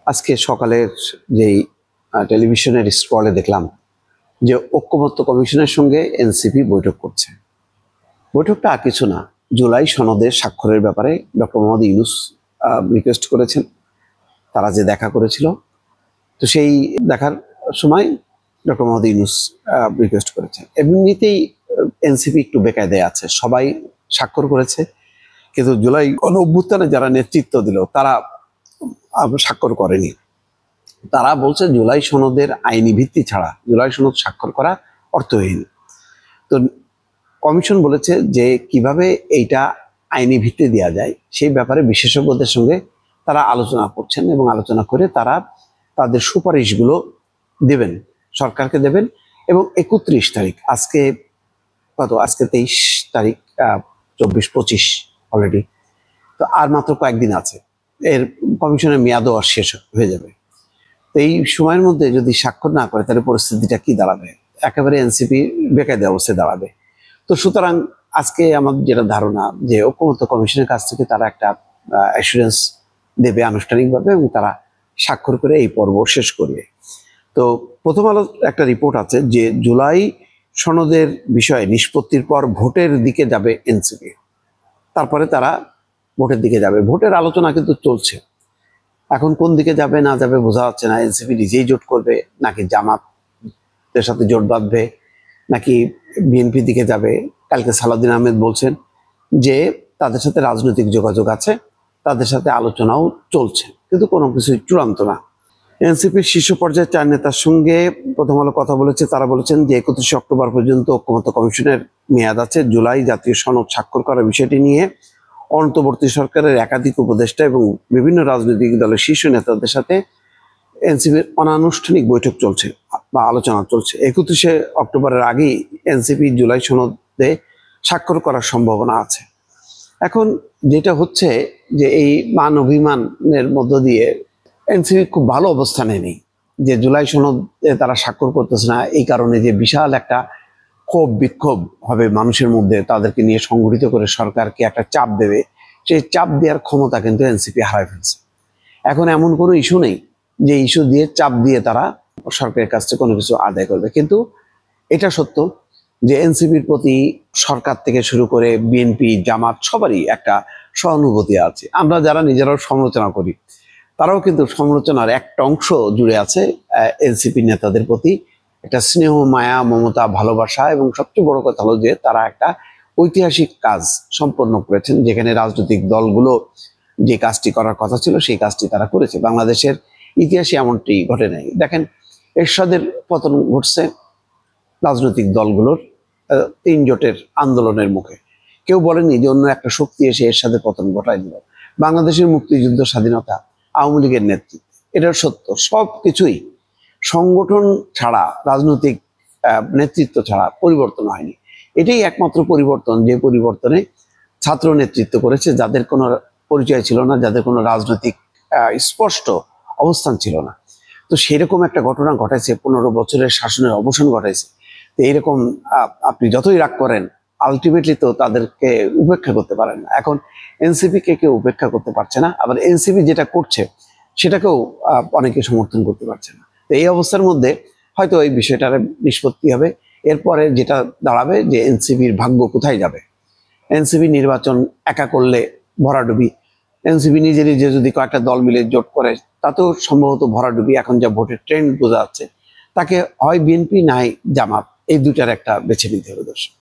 আজকে সকালের যেই টেলিভিশনের স্ক্রলে দেখলাম যে ঐক্যমত্য কমিশনের সঙ্গে এনসিপি বৈঠক করছে। বৈঠকটা আর কিছু না, জুলাই সনদের স্বাক্ষরের ব্যাপারে ডক্টর মোহাম্মদ ইউনূস রিকোয়েস্ট করেছেন। তারা যে দেখা করেছিল, তো সেই দেখার সময় ডক্টর মোহাম্মদ ইউনূস রিকোয়েস্ট করেছেন। এমনিতেই এনসিপি একটু বেকায়দায় আছে, সবাই স্বাক্ষর করেছে, কিন্তু জুলাই গণ-অভ্যুত্থানে যারা নেতৃত্ব দিল তারা স্বাক্ষর করেনি। তারা বলছে জুলাই সনদের আইনি ভিত্তি ছাড়া জুলাই সনদ স্বাক্ষর করা অর্থহীন। তো কমিশন বলেছে যে কিভাবে এইটা আইনি ভিত্তি দেওয়া যায় সেই ব্যাপারে বিশেষজ্ঞদের সঙ্গে তারা আলোচনা করছেন এবং আলোচনা করে তারা তাদের সুপারিশগুলো দেবেন, সরকারকে দেবেন। এবং 31 তারিখ, আজকে 23 তারিখ, 24-25 অলরেডি, তো আর মাত্র কয়েকদিন আছে, এর কমিশনের মেয়াদও আর শেষ হয়ে যাবে। তো এই সময়ের মধ্যে যদি স্বাক্ষর না করে তাহলে পরিস্থিতিটা কি দাঁড়াবে? একেবারে এনসিপি বেকায়দা অবস্থায় দাঁড়াবে। তো সুতরাং আজকে আমাদের যেটা ধারণা যে ঐক্যমত্য কমিশনের কাছ থেকে তারা একটা অ্যাসুরেন্স দেবে আনুষ্ঠানিকভাবে এবং তারা স্বাক্ষর করে এই পর্ব শেষ করবে। তো প্রথম আলো একটা রিপোর্ট আছে যে জুলাই সনদের বিষয়ে নিষ্পত্তির পর ভোটের দিকে যাবে এনসিপি, তারপরে তারা ভোটের দিকে যাবে। ভোটের আলোচনা কিন্তু চলছে, এখন কোন দিকে যাবে না যাবে বোঝা যাচ্ছে না। এনসিপি নিজেই জোট করবে নাকি জামাতের সাথে জোট বাঁধবে নাকি বিএনপি দিকে যাবে। কালকে সালাউদ্দিন আহমেদ বলছেন যে তাদের সাথে রাজনৈতিক যোগাযোগ আছে, তাদের সাথে আলোচনাও চলছে, কিন্তু কোনো কিছুই চূড়ান্ত না। এনসিপির শীর্ষ পর্যায়ের 4 নেতার সঙ্গে প্রথম আলো কথা বলেছে। তারা বলেছেন যে 31 অক্টোবর পর্যন্ত ঐক্যমত্য কমিশনের মেয়াদ আছে। জুলাই জাতীয় সনদ স্বাক্ষর করার বিষয়টি নিয়ে অন্তর্বর্তী সরকারের একাধিক উপদেষ্টা এবং বিভিন্ন রাজনৈতিক দলের শীর্ষ নেতাদের সাথে এনসিপির অনানুষ্ঠানিক বৈঠক চলছে বা আলোচনা চলছে। 31 অক্টোবরের আগেই এনসিপি জুলাই সনদে স্বাক্ষর করার সম্ভাবনা আছে। এখন যেটা হচ্ছে যে এই মান অভিমানের মধ্য দিয়ে এনসিপি খুব ভালো অবস্থানে নেই, যে জুলাই সনদে তারা স্বাক্ষর করতেছে না, এই কারণে যে বিশাল একটা ক্ষোভ বিক্ষোভ হবে মানুষের মধ্যে, তাদেরকে নিয়ে সংগঠিত করে সরকারকে একটা চাপ দেবে, সেই চাপ দেওয়ার ক্ষমতা কিন্তু এনসিপি হারায় ফেলছে। এখন এমন কোনো ইস্যু নেই যে ইস্যু দিয়ে চাপ দিয়ে তারা সরকারের কাছ থেকে কোনো কিছু আদায় করবে। কিন্তু এটা সত্য যে এনসিপির প্রতি সরকার থেকে শুরু করে বিএনপি, জামাত সবারই একটা সহানুভূতি আছে। আমরা যারা নিজেরাও সমালোচনা করি, তারাও কিন্তু সমালোচনার একটা অংশ জুড়ে আছে এনসিপি নেতাদের প্রতি, একটা স্নেহ, মায়া, মমতা, ভালোবাসা। এবং সবচেয়ে বড় কথা হলো যে তারা একটা ঐতিহাসিক কাজ সম্পন্ন করেছেন, যেখানে রাজনৈতিক দলগুলো যে কাজটি করার কথা ছিল সেই কাজটি তারা করেছে। বাংলাদেশের ইতিহাসে এমনটি ঘটে নাই। দেখেন, এরশাদের পতন ঘটছে রাজনৈতিক দলগুলোর 3 জোটের আন্দোলনের মুখে। কেউ বলেনি যে অন্য একটা শক্তি এসে এরশাদের পতন ঘটায় দিল। বাংলাদেশের মুক্তিযুদ্ধ, স্বাধীনতা, আওয়ামী লীগের নেতৃত্ব, এটা সত্য। সব কিছুই সংগঠন ছাড়া, রাজনৈতিক নেতৃত্ব ছাড়া পরিবর্তন হয়নি। এটাই একমাত্র পরিবর্তন, যে পরিবর্তনে ছাত্র নেতৃত্ব করেছে, যাদের কোনো পরিচয় ছিল না, যাদের কোনো রাজনৈতিক স্পষ্ট অবস্থান ছিল না। তো সেরকম একটা ঘটনা ঘটাইছে, 15 বছরের শাসনের অবসান ঘটাইছে। তো এইরকম আপনি যতই রাগ করেন, আলটিমেটলি তো তাদেরকে উপেক্ষা করতে পারেন না। এখন এনসিপি কে কেউ উপেক্ষা করতে পারছে না, আবার এনসিপি যেটা করছে সেটাকেও অনেকে সমর্থন করতে পারছে না। তো এই অবস্থার মধ্যে হয়তো এই বিষয়টার নিষ্পত্তি হবে। এরপরে যেটা দাঁড়াবে যে এনসিপির ভাগ্য কোথায় যাবে। এনসিপি নির্বাচন একা করলে ভরাডুবি, এনসিপি নিজে নিজে যদি কয়েকটা দল মিলে জোট করে তাতেও সম্ভবত ভরাডুবি। এখন যা ভোটের ট্রেন্ড বোঝা যাচ্ছে, তাকে হয় বিএনপি নাই জামাত, এই দুটার একটা বেছে নিতে হবে দর্শক।